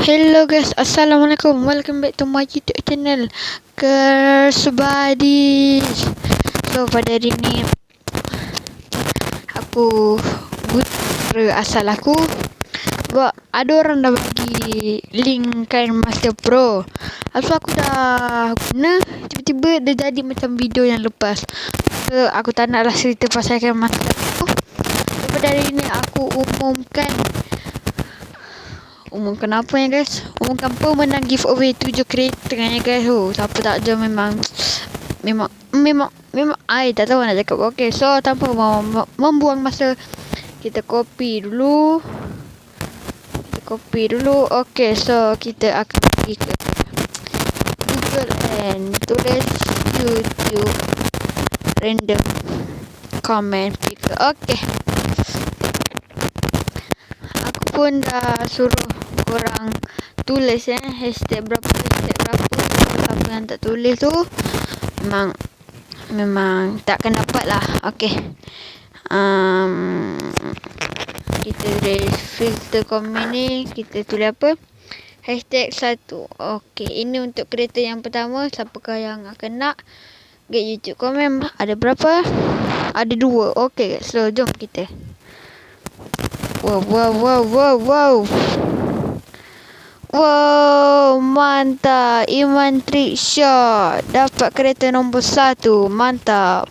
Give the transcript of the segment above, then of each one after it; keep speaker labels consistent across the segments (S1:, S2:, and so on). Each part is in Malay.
S1: Hello guys, Assalamualaikum. Welcome back to my YouTube channel Kersubadis. So pada hari ni aku guna asal aku sebab ada orang dah bagi link Kain Master Pro. Lepas aku dah guna, tiba-tiba dia jadi macam video yang lepas. So aku tak naklah cerita pasal Kain Master Pro. So pada hari ni aku umumkan apa ya guys? Umumkan pemenang giveaway 7 kereta ya guys. Siapa tak jom memang I tak tahu nak cakap. Okey, so tanpa membuang masa, kita copy dulu. Okey, so kita akan pergi ke Google and tulis YouTube random comment picker. Okey, aku pun dah suruh korang tulis hashtag berapa. Siapa yang tak tulis tu memang takkan dapat lah. Okey, kita tulis filter komen ni, kita tulis apa, hashtag 1. Okey, ini untuk kereta yang pertama. Siapakah yang akan nak get YouTube komen? Ada berapa? Ada 2. Okey, so jom kita. Wow, mantap. Iman Trick Shot dapat kereta nombor 1. Mantap.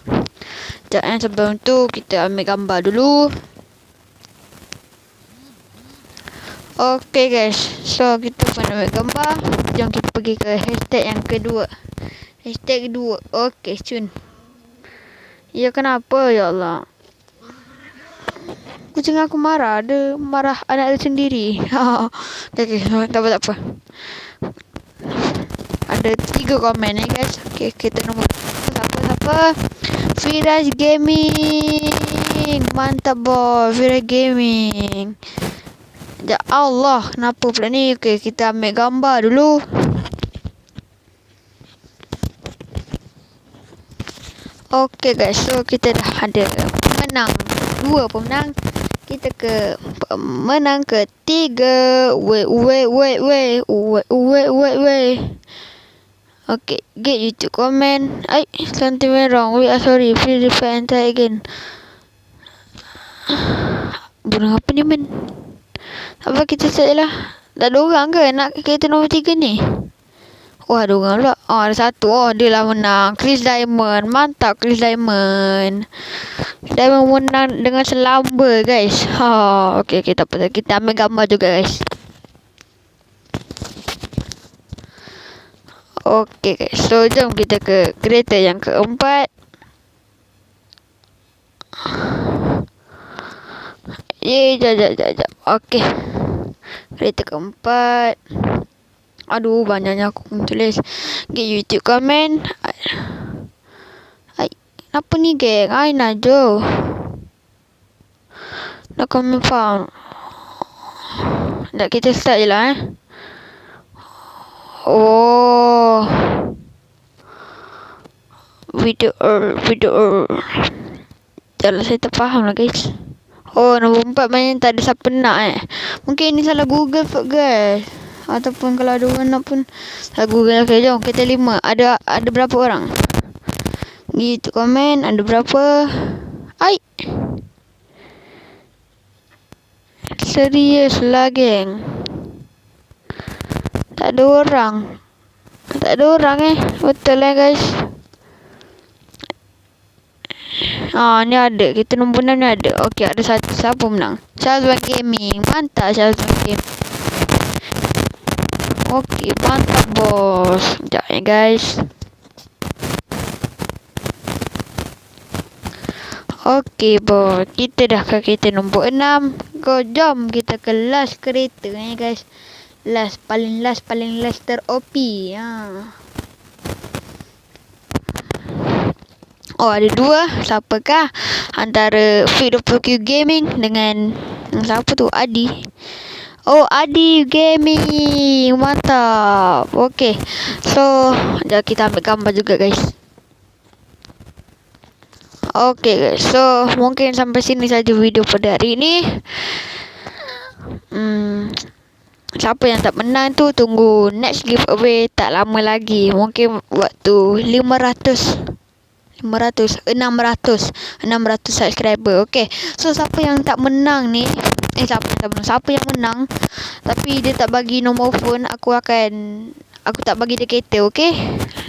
S1: Jangan sebelum tu kita ambil gambar dulu. Okey guys, so kita pun ambil gambar. Jom kita pergi ke hashtag yang kedua. Hashtag kedua. Okey, cun. Ya, kenapa ya Allah? Kucing aku marah. Dia marah anak dia sendiri. Okey, tak apa. Ada 3 komen ni guys. Okey, kita nombor siapa? Firas Gaming. Mantap boy, Firas Gaming. Ya Allah, kenapa pula ni? Okey, kita ambil gambar dulu. Okey guys, so kita dah ada pemenang. 2 pemenang. Kita ke pemenang ketiga. Wait. Okay, get YouTube comment. Something went wrong. We are sorry. Please refer and try again. Burung apa ni men? Apa kita search lah. Tak ada orang ke nak kereta nombor 3 ni? Oh, ada orang pula. Oh, ada 1. Oh, dia lah menang. Chris Diamond. Mantap Chris Diamond. Diamond menang dengan selamba guys. Okey, tak apa. Kita ambil gambar juga guys. Okey guys, so jom kita ke kereta yang keempat. Jap. Okey, kereta keempat. Aduh, banyaknya aku tulis. Get YouTube comment. Apa ni geng? Najo. Nak comment found. Nak kita start je lah Oh. Video. Jalan saya tak faham lah guys. Oh, nombor 4 banyak tak ada siapa nak Mungkin ini salah Google guys. Ataupun kalau ada orang nak pun salah Google. Okay, jom kita 5. Ada berapa orang? Gitu komen. Ada berapa? Serius lah geng. Tak ada orang Betul lah guys. Ni ada. Kita nombor 6 ni ada. Okey, ada 1. Siapa menang? Charles Gaming. Mantap Charles Gaming. Okey, mantap bos. Sekejap guys. Okey bos, kita dah ke kereta nombor 6. Jom kita ke last kereta guys. Paling last ter-OP. Oh, ada 2. Siapakah? Antara Fit20Q Gaming dengan siapa tu? Adi. Oh, Adi Gaming. Mantap. Okey, so jom kita ambil gambar juga guys. Okey guys, so mungkin sampai sini saja video pada hari ini. siapa yang tak menang tu tunggu next giveaway tak lama lagi. Mungkin waktu 600 subscriber. Okay, so siapa yang tak menang ni, siapa yang menang tapi dia tak bagi nombor phone, aku tak bagi dia kereta. Okay,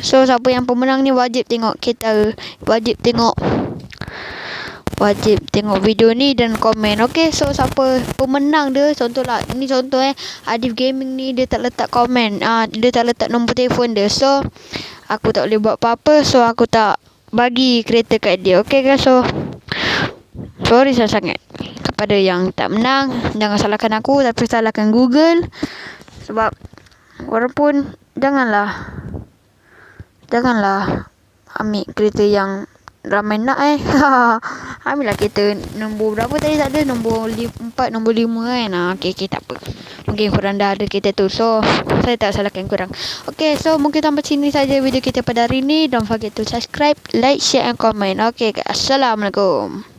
S1: so siapa yang pemenang ni wajib tengok video ni dan komen. Okay, so siapa pemenang dia, contohlah ni contoh Adif Gaming ni dia tak letak komen, dia tak letak nombor telefon dia, so aku tak boleh buat apa-apa, so aku tak bagi kereta kat dia. Okay guys, so sorry sangat kepada yang tak menang. Jangan salahkan aku tapi salahkan Google, sebab korang pun janganlah ambil kereta yang ramai nak ambil lah kereta nombor berapa tadi, tak ada nombor 4, nombor 5 kan. Okay, tak apa, mungkin korang dah ada kereta tu, so saya tak salahkan korang. Okay, so mungkin sampai sini saja video kita pada hari ni. Don't forget to subscribe, like, share and comment. Okay guys, Assalamualaikum.